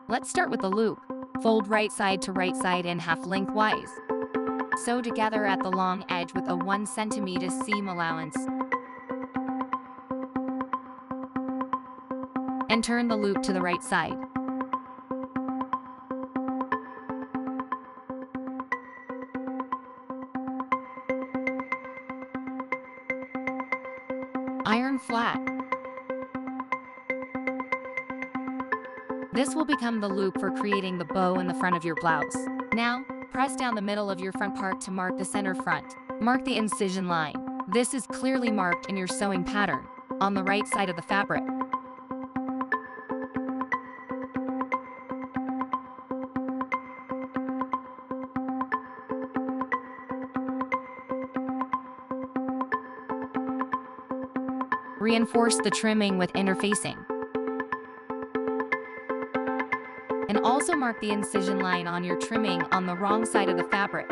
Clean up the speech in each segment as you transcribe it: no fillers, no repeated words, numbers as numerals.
Let's start with the loop. Fold right side to right side in half lengthwise. Sew together at the long edge with a 1 cm seam allowance. And turn the loop to the right side. Iron flat. This will become the loop for creating the bow in the front of your blouse. Now, press down the middle of your front part to mark the center front. Mark the incision line. This is clearly marked in your sewing pattern, on the right side of the fabric. Reinforce the trimming with interfacing. And also mark the incision line on your trimming on the wrong side of the fabric.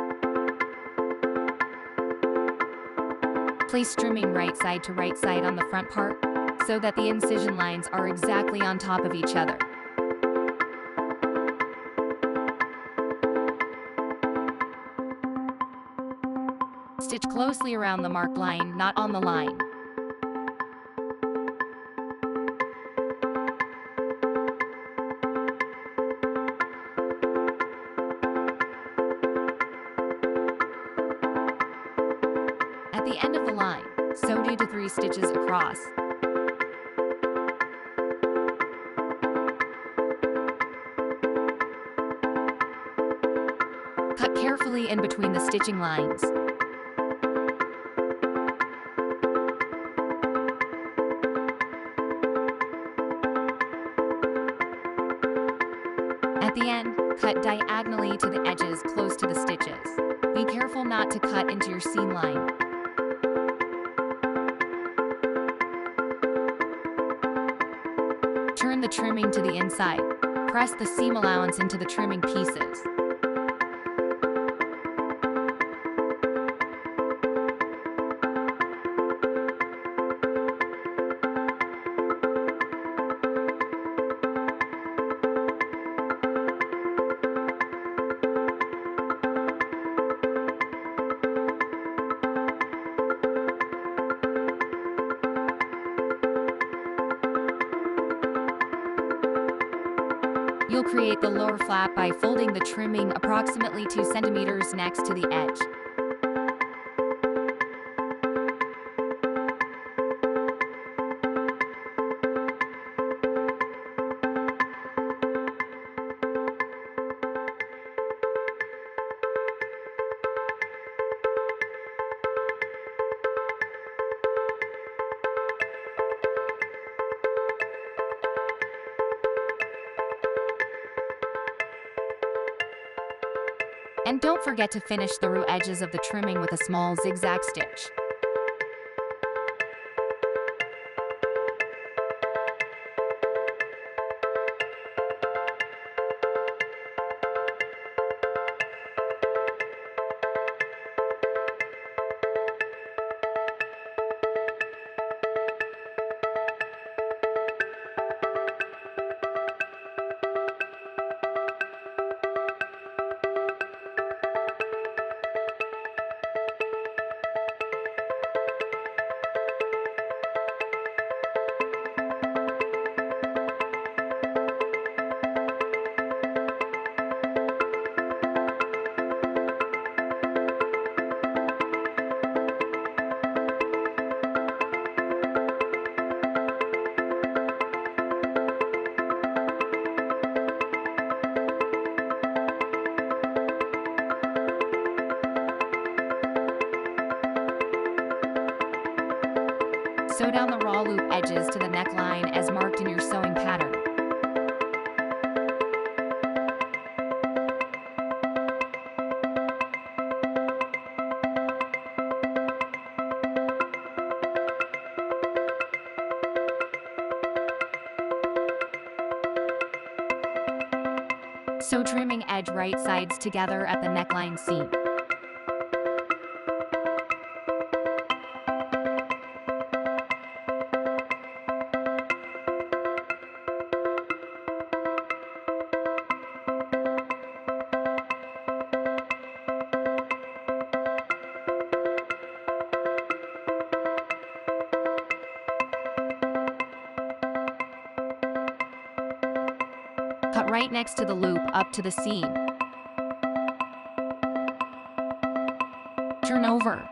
Place trimming right side to right side on the front part so that the incision lines are exactly on top of each other. Stitch closely around the marked line, not on the line. At the end of the line, sew 2 to 3 stitches across. Cut carefully in between the stitching lines. At the end, cut diagonally to the edges close to the stitches. Be careful not to cut into your seam line. Turn the trimming to the inside. Press the seam allowance into the trimming pieces. You'll create the lower flap by folding the trimming approximately 2 centimeters next to the edge. And don't forget to finish the root edges of the trimming with a small zigzag stitch. Sew down the raw loop edges to the neckline as marked in your sewing pattern. Sew trimming edge right sides together at the neckline seam. Cut right next to the loop up to the seam. Turn over.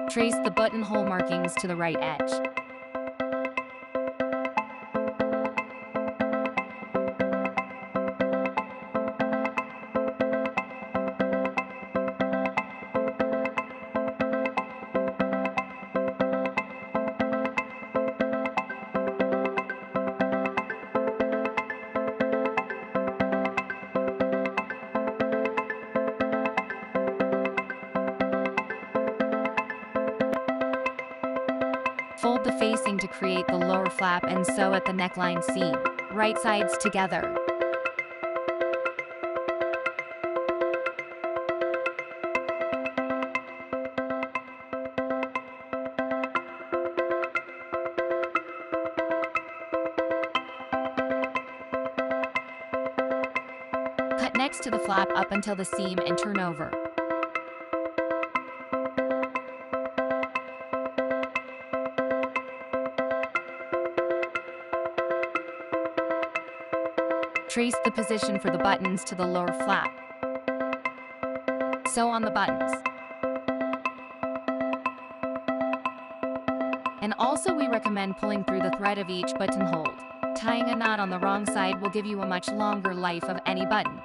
Trace the buttonhole markings to the right edge. Fold the facing to create the lower flap and sew at the neckline seam, right sides together. Cut next to the flap up until the seam and turn over. Trace the position for the buttons to the lower flap. Sew on the buttons. And also we recommend pulling through the thread of each buttonhole. Tying a knot on the wrong side will give you a much longer life of any button.